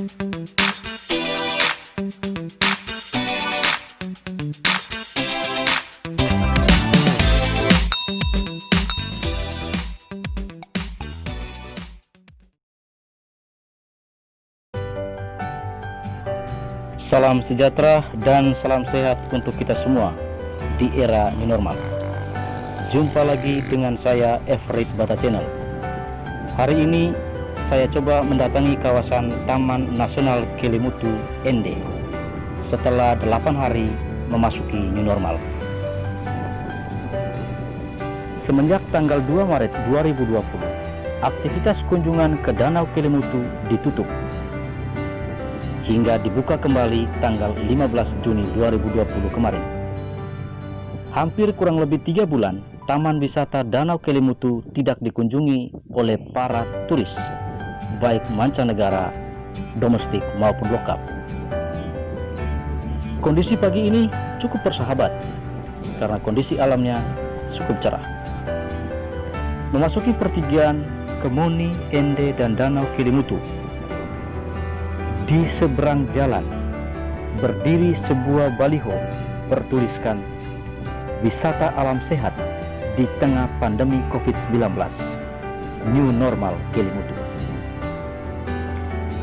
Salam sejahtera dan salam sehat untuk kita semua di era new normal. Jumpa lagi dengan saya Everett Bata Channel. Hari ini saya coba mendatangi kawasan Taman Nasional Kelimutu Ende setelah 8 hari memasuki new normal. Semenjak tanggal 2 Maret 2020, aktivitas kunjungan ke Danau Kelimutu ditutup hingga dibuka kembali tanggal 15 Juni 2020 kemarin. Hampir kurang lebih 3 bulan, Taman Wisata Danau Kelimutu tidak dikunjungi oleh para turis, baik mancanegara, domestik maupun lokal. Kondisi pagi ini cukup bersahabat, karena kondisi alamnya cukup cerah. Memasuki pertigaan Kemuni, Ende, dan Danau Kelimutu, di seberang jalan berdiri sebuah baliho bertuliskan "Wisata Alam Sehat di Tengah Pandemi COVID-19, New Normal Kelimutu".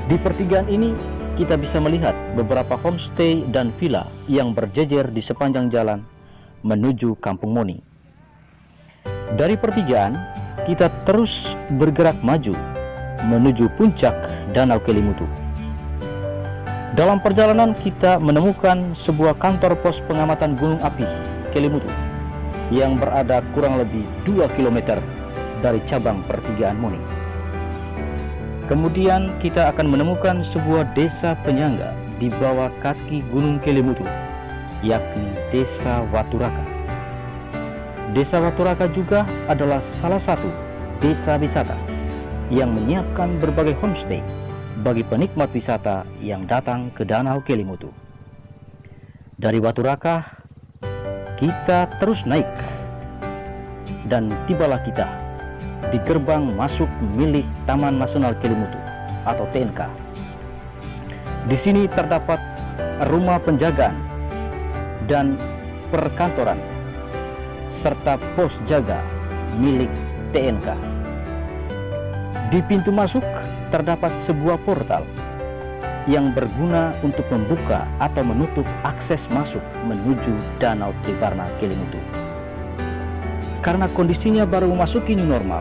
Di pertigaan ini kita bisa melihat beberapa homestay dan villa yang berjejer di sepanjang jalan menuju Kampung Moni. Dari pertigaan kita terus bergerak maju menuju puncak Danau Kelimutu. Dalam perjalanan kita menemukan sebuah kantor pos pengamatan gunung api Kelimutu yang berada kurang lebih 2 km dari cabang pertigaan Moni. Kemudian kita akan menemukan sebuah desa penyangga di bawah kaki Gunung Kelimutu, yakni Desa Waturaka. Desa Waturaka juga adalah salah satu desa wisata yang menyiapkan berbagai homestay bagi penikmat wisata yang datang ke Danau Kelimutu. Dari Waturaka kita terus naik dan tibalah kita di gerbang masuk milik Taman Nasional Kelimutu atau TNK. Di sini terdapat rumah penjagaan dan perkantoran serta pos jaga milik TNK. Di pintu masuk terdapat sebuah portal yang berguna untuk membuka atau menutup akses masuk menuju Danau Triwarna Kelimutu. Karena kondisinya baru memasuki new normal,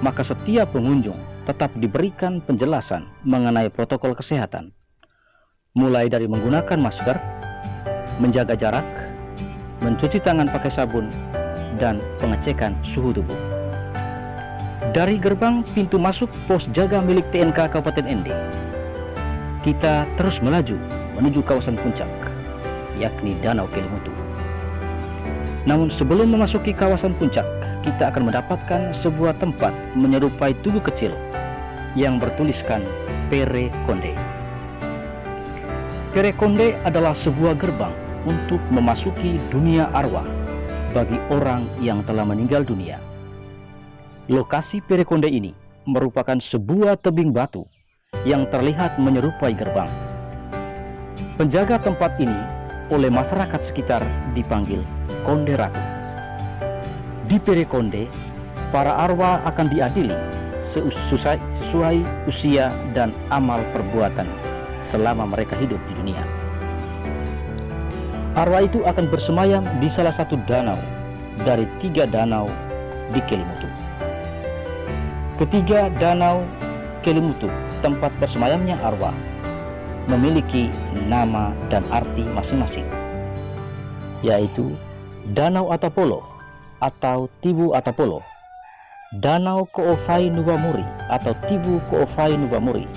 maka setiap pengunjung tetap diberikan penjelasan mengenai protokol kesehatan, mulai dari menggunakan masker, menjaga jarak, mencuci tangan pakai sabun, dan pengecekan suhu tubuh. Dari gerbang pintu masuk pos jaga milik TNK Kabupaten Ende, kita terus melaju menuju kawasan puncak, yakni Danau Kelimutu. Namun sebelum memasuki kawasan puncak, kita akan mendapatkan sebuah tempat menyerupai tugu kecil yang bertuliskan Pere Konde. Pere Konde adalah sebuah gerbang untuk memasuki dunia arwah bagi orang yang telah meninggal dunia. Lokasi Pere Konde ini merupakan sebuah tebing batu yang terlihat menyerupai gerbang. Penjaga tempat ini oleh masyarakat sekitar dipanggil Konde Ratu. Di Pere Konde, para arwah akan diadili sesuai usia dan amal perbuatan selama mereka hidup di dunia. Arwah itu akan bersemayam di salah satu danau dari 3 danau di Kelimutu. Ketiga danau Kelimutu, tempat bersemayamnya arwah, memiliki nama dan arti masing-masing, yaitu Danau Atapolo atau Tibu Atapolo, Danau Koofai Nubamuri atau Tibu Koofai Nubamuri,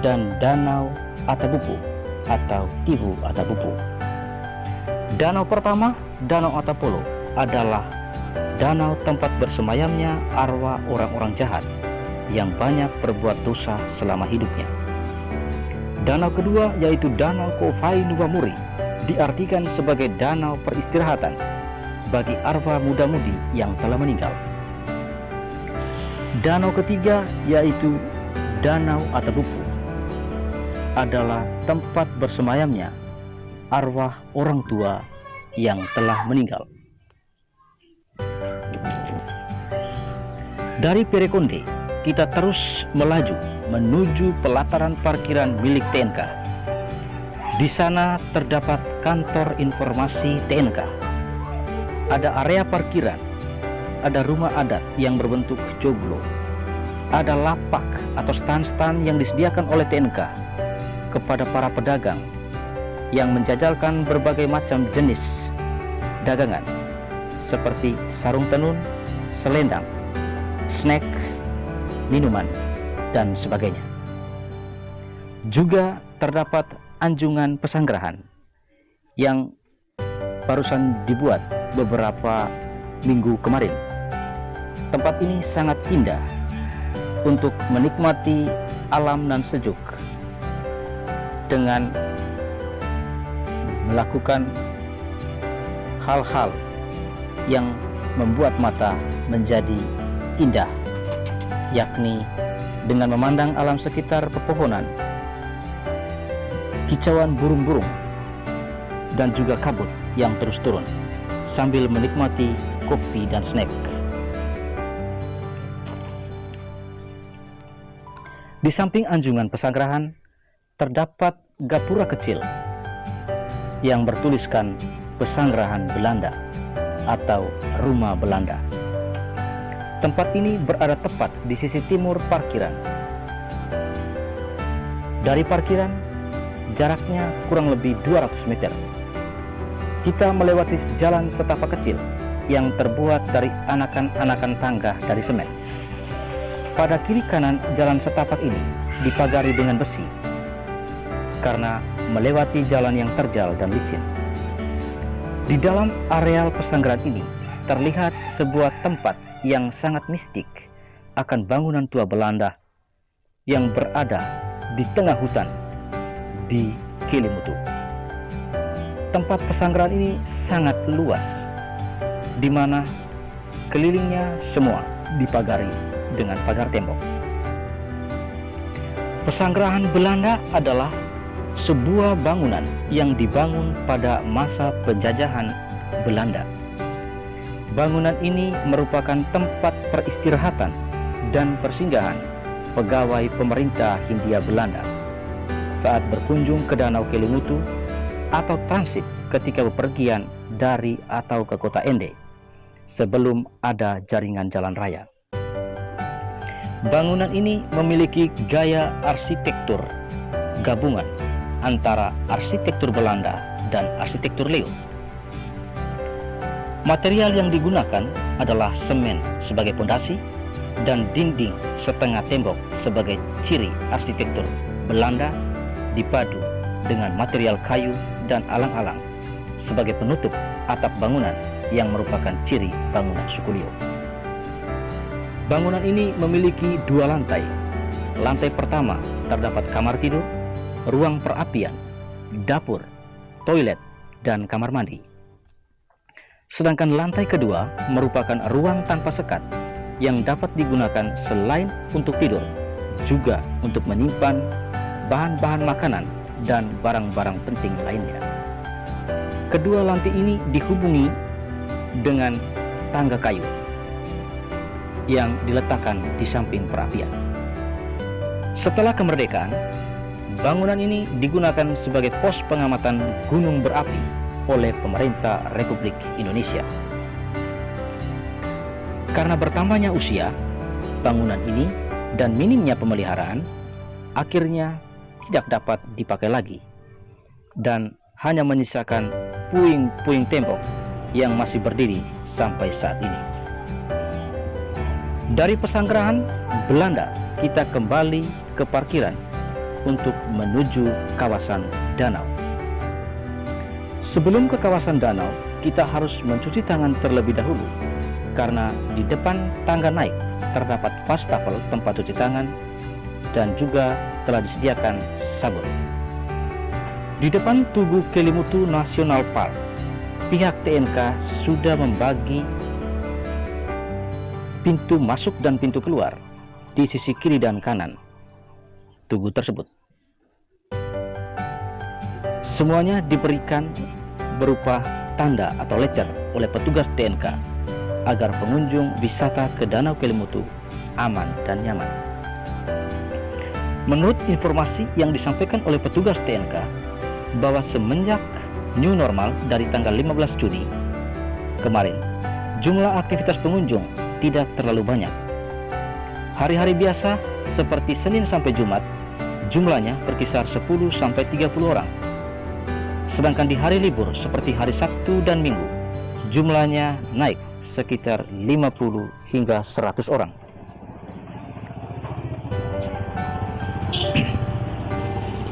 dan Danau Atabupu atau Tibu Atabupu. Danau pertama, Danau Atapolo, adalah danau tempat bersemayamnya arwah orang-orang jahat yang banyak berbuat dosa selama hidupnya. Danau kedua yaitu Danau Koofai Nubamuri diartikan sebagai danau peristirahatan bagi arwah muda-mudi yang telah meninggal. Danau ketiga yaitu Danau Atabupu. adalah tempat bersemayamnya arwah orang tua yang telah meninggal. Dari Perekonde, kita terus melaju menuju pelataran parkiran milik TNK. Di sana terdapat kantor informasi TNK. Ada area parkiran, ada rumah adat yang berbentuk joglo, ada lapak atau stand-stand yang disediakan oleh TNK kepada para pedagang yang menjajalkan berbagai macam jenis dagangan seperti sarung tenun, selendang, snack, minuman, dan sebagainya. Juga terdapat anjungan pesanggerahan yang barusan dibuat beberapa minggu kemarin. Tempat ini sangat indah untuk menikmati alam dan sejuk dengan melakukan hal-hal yang membuat mata menjadi indah, yakni dengan memandang alam sekitar pepohonan, kicauan burung-burung, dan juga kabut yang terus turun sambil menikmati kopi dan snack. Di samping anjungan pesanggerahan terdapat gapura kecil yang bertuliskan Pesanggerahan Belanda atau Rumah Belanda. Tempat ini berada tepat di sisi timur parkiran. Dari parkiran, jaraknya kurang lebih 200 meter. Kita melewati jalan setapak kecil yang terbuat dari anakan-anakan tangga dari semen. Pada kiri kanan jalan setapak ini dipagari dengan besi karena melewati jalan yang terjal dan licin. Di dalam areal pesanggerahan ini terlihat sebuah tempat yang sangat mistik akan bangunan tua Belanda yang berada di tengah hutan di Kelimutu. Tempat pesanggerahan ini sangat luas, di mana kelilingnya semua dipagari dengan pagar tembok. Pesanggerahan Belanda adalah sebuah bangunan yang dibangun pada masa penjajahan Belanda. Bangunan ini merupakan tempat peristirahatan dan persinggahan pegawai pemerintah Hindia Belanda saat berkunjung ke Danau Kelimutu atau transit ketika bepergian dari atau ke kota Ende sebelum ada jaringan jalan raya. Bangunan ini memiliki gaya arsitektur gabungan antara arsitektur Belanda dan arsitektur Leo. Material yang digunakan adalah semen sebagai pondasi dan dinding setengah tembok sebagai ciri arsitektur Belanda dipadu dengan material kayu dan alang-alang sebagai penutup atap bangunan yang merupakan ciri bangunan suku Leo. Bangunan ini memiliki 2 lantai. Lantai pertama terdapat kamar tidur, ruang perapian, dapur, toilet, dan kamar mandi. Sedangkan lantai kedua merupakan ruang tanpa sekat yang dapat digunakan selain untuk tidur, juga untuk menyimpan bahan-bahan makanan dan barang-barang penting lainnya. Kedua lantai ini dihubungi dengan tangga kayu yang diletakkan di samping perapian. Setelah kemerdekaan, bangunan ini digunakan sebagai pos pengamatan gunung berapi oleh pemerintah Republik Indonesia. Karena bertambahnya usia bangunan ini dan minimnya pemeliharaan, akhirnya tidak dapat dipakai lagi dan hanya menyisakan puing-puing tembok yang masih berdiri sampai saat ini. Dari pesanggerahan Belanda, kita kembali ke parkiran untuk menuju kawasan danau. Sebelum ke kawasan danau, kita harus mencuci tangan terlebih dahulu, karena di depan tangga naik terdapat wastafel tempat cuci tangan dan juga telah disediakan sabun. Di depan Tugu Kelimutu National Park, pihak TNK sudah membagi pintu masuk dan pintu keluar di sisi kiri dan kanan tugu tersebut. Semuanya diberikan berupa tanda atau letter oleh petugas TNK agar pengunjung wisata ke Danau Kelimutu aman dan nyaman. Menurut informasi yang disampaikan oleh petugas TNK, bahwa semenjak new normal dari tanggal 15 Juni kemarin, jumlah aktivitas pengunjung tidak terlalu banyak. Hari-hari biasa seperti Senin sampai Jumat, jumlahnya berkisar 10 sampai 30 orang. Sedangkan di hari libur seperti hari Sabtu dan Minggu, jumlahnya naik sekitar 50 hingga 100 orang.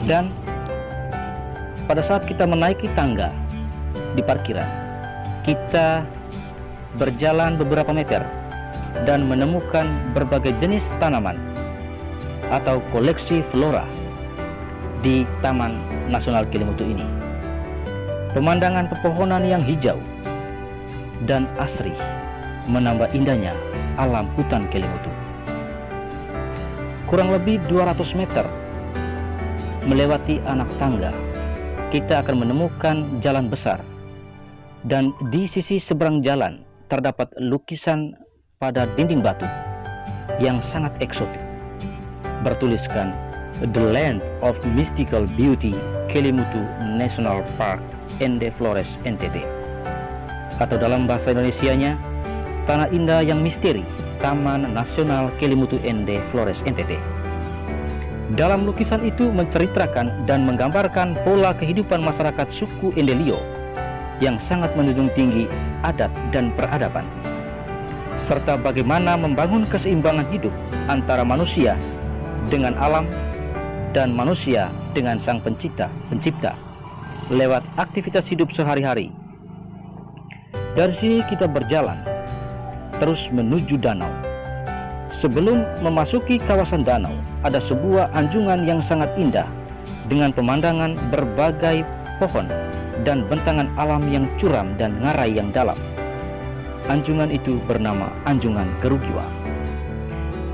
Dan pada saat kita menaiki tangga di parkiran, kita berjalan beberapa meter dan menemukan berbagai jenis tanaman atau koleksi flora di Taman Nasional Kelimutu ini. Pemandangan pepohonan yang hijau dan asri menambah indahnya alam hutan Kelimutu. Kurang lebih 200 meter melewati anak tangga, kita akan menemukan jalan besar, dan di sisi seberang jalan terdapat lukisan pada dinding batu yang sangat eksotik, bertuliskan The Land of Mystical Beauty Kelimutu National Park Ende Flores NTT, atau dalam bahasa Indonesianya, Tanah Indah yang Misteri Taman Nasional Kelimutu Ende Flores NTT. Dalam lukisan itu menceritakan dan menggambarkan pola kehidupan masyarakat suku Endelio yang sangat menjunjung tinggi adat dan peradaban, serta bagaimana membangun keseimbangan hidup antara manusia dengan alam dan manusia dengan Sang Pencipta lewat aktivitas hidup sehari-hari. Dari sini kita berjalan terus menuju danau. Sebelum memasuki kawasan danau, ada sebuah anjungan yang sangat indah dengan pemandangan berbagai pohon dan bentangan alam yang curam dan ngarai yang dalam. Anjungan itu bernama Anjungan Gerugiwa.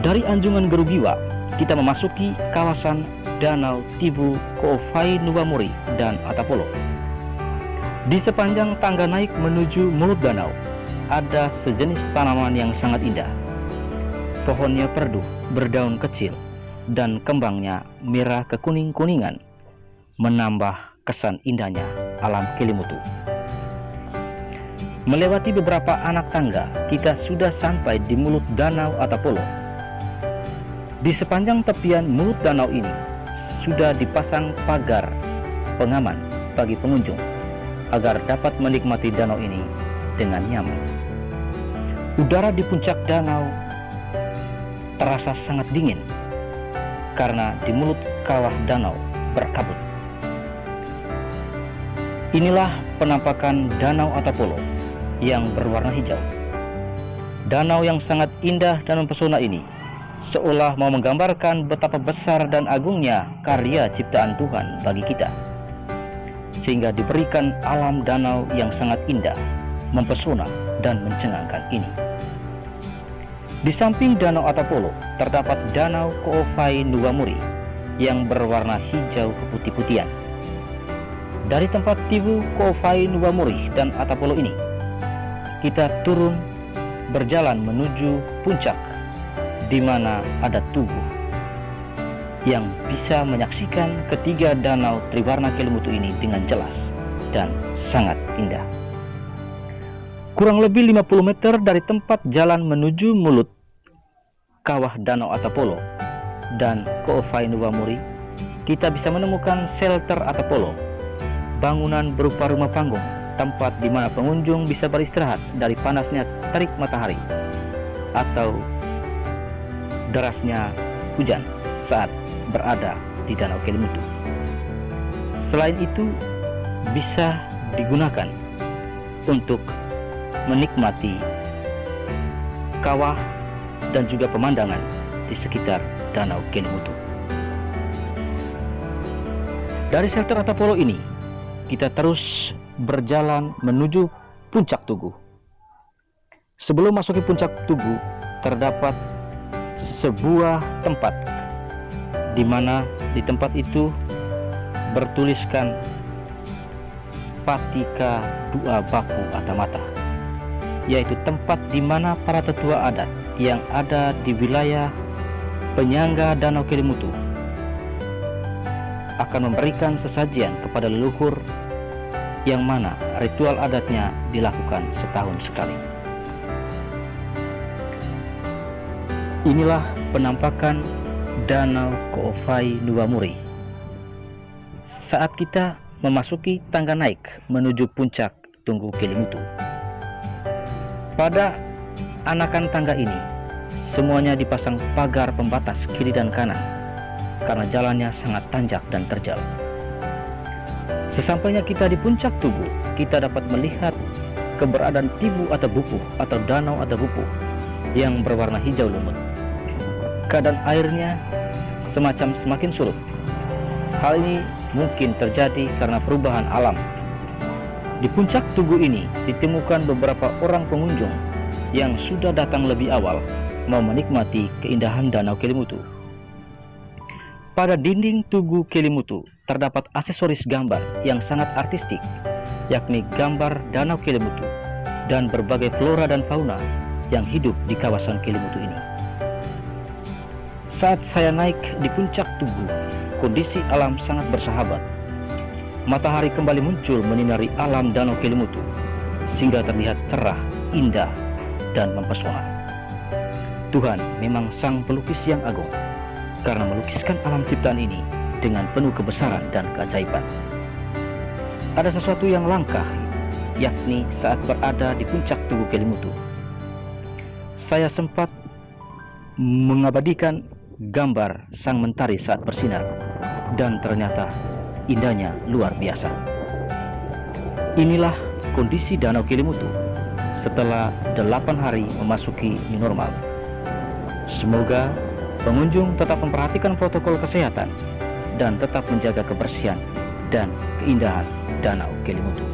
Dari Anjungan Gerugiwa, kita memasuki kawasan Danau Tibu Koofai Nuwamuri dan Atapolo. Di sepanjang tangga naik menuju mulut danau, ada sejenis tanaman yang sangat indah. Pohonnya perdu, berdaun kecil, dan kembangnya merah kekuning-kuningan, menambah kesan indahnya alam Kelimutu. Melewati beberapa anak tangga, kita sudah sampai di mulut Danau Atapolo. Di sepanjang tepian mulut danau ini sudah dipasang pagar pengaman bagi pengunjung agar dapat menikmati danau ini dengan nyaman. Udara di puncak danau terasa sangat dingin karena di mulut kawah danau berkabut. Inilah penampakan Danau Atapolo yang berwarna hijau. Danau yang sangat indah dan mempesona ini seolah mau menggambarkan betapa besar dan agungnya karya ciptaan Tuhan bagi kita, sehingga diberikan alam danau yang sangat indah, mempesona dan mencengangkan ini. Di samping Danau Atapolo terdapat Danau Koofai Nuwamuri yang berwarna hijau keputih-putihan. Dari tempat Tibu Koofai Nuwamuri dan Atapolo ini, kita turun berjalan menuju puncak di mana ada tugu yang bisa menyaksikan ketiga danau Triwarna Kelimutu ini dengan jelas dan sangat indah. Kurang lebih 50 meter dari tempat jalan menuju mulut kawah Danau Atapolo dan Koofai Nuwamuri, kita bisa menemukan shelter Atapolo, bangunan berupa rumah panggung, tempat di mana pengunjung bisa beristirahat dari panasnya terik matahari atau derasnya hujan saat berada di Danau Kelimutu. Selain itu, bisa digunakan untuk menikmati kawah dan juga pemandangan di sekitar Danau Kelimutu. Dari shelter Atapolo ini, kita terus berjalan menuju puncak Tugu. Sebelum masuki puncak Tugu, terdapat sebuah tempat di mana di tempat itu bertuliskan Patika Dua Baku Atamata, yaitu tempat di mana para tetua adat yang ada di wilayah penyangga Danau Kelimutu akan memberikan sesajian kepada leluhur, yang mana ritual adatnya dilakukan setahun sekali. Inilah penampakan Danau Koofai Nuwamuri saat kita memasuki tangga naik menuju puncak Tunggu Kelimutu. Pada anakan tangga ini, semuanya dipasang pagar pembatas kiri dan kanan karena jalannya sangat tanjak dan terjal. Sesampainya kita di puncak Tugu, kita dapat melihat keberadaan Tibu atau Bupuh atau danau atau bupuh yang berwarna hijau lumut. Keadaan airnya semacam semakin surut. Hal ini mungkin terjadi karena perubahan alam. Di puncak Tugu ini ditemukan beberapa orang pengunjung yang sudah datang lebih awal mau menikmati keindahan Danau Kelimutu. Pada dinding Tugu Kelimutu terdapat aksesoris gambar yang sangat artistik, yakni gambar Danau Kelimutu dan berbagai flora dan fauna yang hidup di kawasan Kelimutu ini. Saat saya naik di puncak Tugu, kondisi alam sangat bersahabat. Matahari kembali muncul menyinari alam Danau Kelimutu sehingga terlihat cerah, indah, dan mempesona. Tuhan memang sang pelukis yang agung karena melukiskan alam ciptaan ini dengan penuh kebesaran dan keajaiban. Ada sesuatu yang langka, yakni saat berada di puncak Tugu Kelimutu, saya sempat mengabadikan gambar sang mentari saat bersinar, dan ternyata indahnya luar biasa. Inilah kondisi Danau Kelimutu setelah 8 hari memasuki new normal. Semoga pengunjung tetap memperhatikan protokol kesehatan dan tetap menjaga kebersihan dan keindahan Danau Kelimutu.